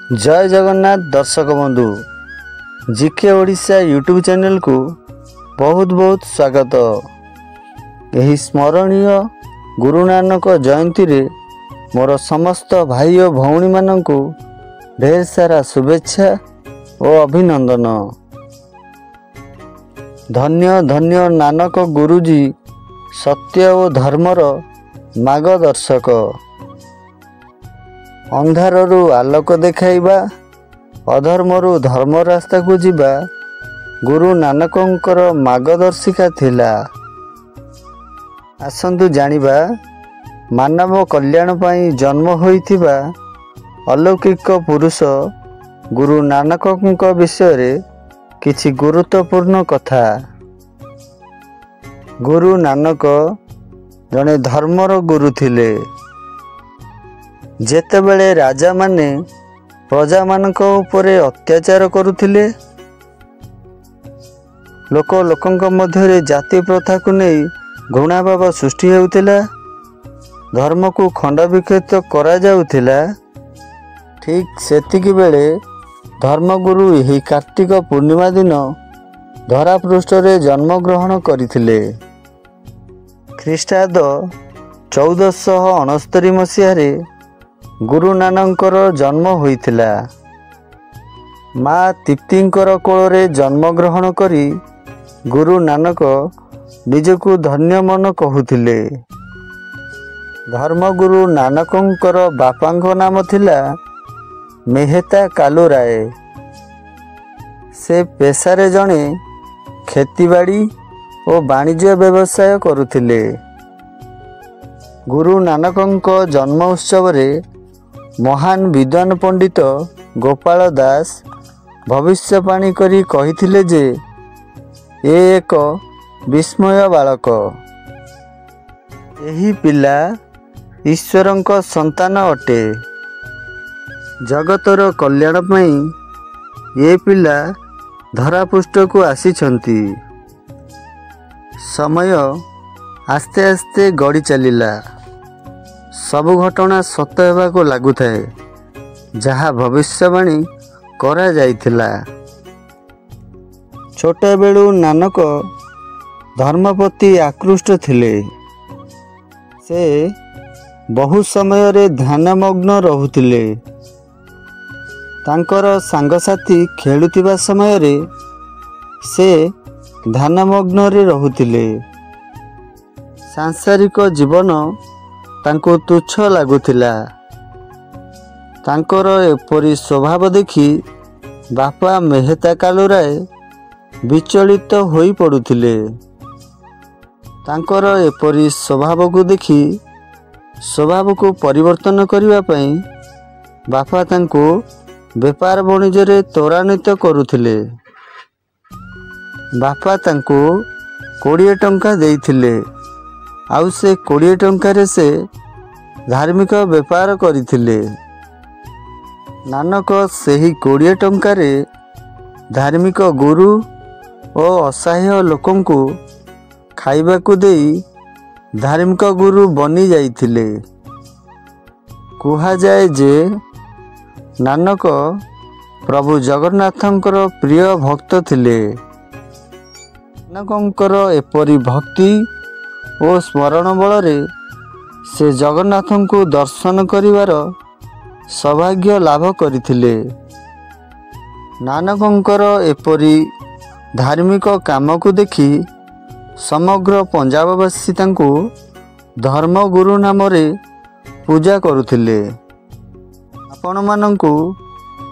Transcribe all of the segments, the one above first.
जय जगन्नाथ दर्शक बंधु जीके ओडिशा यूट्यूब चैनल को बहुत बहुत स्वागत। यही स्मरणीय गुरु नानक जयंती रे मोर समस्त भाई और भौणी माननकु ढेर सारा शुभेच्छा और अभिनंदन। धन्य धन्य नानक गुरुजी सत्य और धर्मर मार्गदर्शक। अंधारु आलोक देखाइबा अधर्मरु धर्म रास्ता को जीवा गुरु नानकंकर मार्गदर्शिका थिला। आसंतु जानिबा मानव कल्याण पाई जन्म होइथिबा अलौकिक पुरुष गुरु नानकंक विषय रे किछि गुरुत्वपूर्ण कथा। गुरु नानक जने धर्मर गुरु थिले। जेतेबेले राजा माने प्रजा मानक उपरे अत्याचार करुथिले, लोक लोकंक मध्यरे जाति प्रथा को नहीं घृणा भाव सृष्टि हेउथिला, धर्म को खंड विक्षेप करा जाउथिला, ठीक सेतिकी बेले धर्मगुरु यही कार्तिक पूर्णिमा दिन धरा पृष्ठ रे जन्म ग्रहण करथिले। ख्रीष्टाब्द 1469 मसीह रे गुरु नानकर जन्म होइथिला। माँ तृप्तिंकर कोଳରେ जन्म ग्रहण करी गुरु नानक निजको धन्य मन कहूथिले। धर्मगुरु नानकंकर बापांक नाम थिला मेहता कालुराय। से पेशारे जणे खेतीबाड़ी और वाणिज्य व्यवसाय करुथिले। गुरु नानकंक जन्म उत्सव रे महान विद्वान पंडित गोपाल दास भविष्यवाणी करी कहिथिले जे ए एक विस्मय बालक। एही पिला ईश्वरंक संतान अटे। जगतर कल्याण पई ये पिला धरापृष्ठ को आसीछंती। समय आस्ते आस्ते गड़ी चलिला। सबु घटना सत्य हेबा को लागुथाए जहा भविष्यवाणी करा जाइथिला। छोटे बेलू नानक धर्म प्रति आकृष्ट थिले। से बहु समय रे ध्यानमग्न रहुथिले। तांकर सांगसाथी खेलुतिबा समय रे से ध्यानमग्न रे रहुथिले। सांसारिक जीवन तांको तुच्छ लागुथिला। तांकर एपरी स्वभाव देखि बापा मेहता कालुराय विचलित होई पड़ुथिले। तांकर एपरी स्वभाव को देखि स्वभाव को परिवर्तन करिवा पई बापा तांको व्यापार वाणिज्य रे त्वरान्वित करुथिले। बापा तांको 20 टंका देइथिले। आउ से 20 टंकार से धार्मिक व्यापार करथिले। नानक सेही 20 टंकार धार्मिक गुरु और असहाय लोकं को खाइबा को देई धार्मिक गुरु बनी जाइथिले। कुहा जाए जे नानक प्रभु जगन्नाथंकर प्रिय भक्त थिले। नानकंकर एपरी भक्ति और स्मरण बल से जगन्नाथं को दर्शन करिवार सौभाग्य लाभ करथिले। नानकंकर एपरी धार्मिक काम को देखि समग्र पंजाबवासी तांको धर्म गुरु नाम रे पूजा करुथिले। आपण मानंकु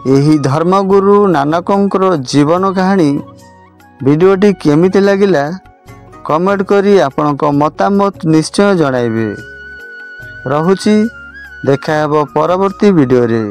एही धर्म गुरु नानकंकर जीवन कहानी वीडियोटी केमिति लागिला कमेंट करी आपनक मतामत निश्चय जणाइबे। रहुची देखा हेबो परवर्ती वीडियो रे।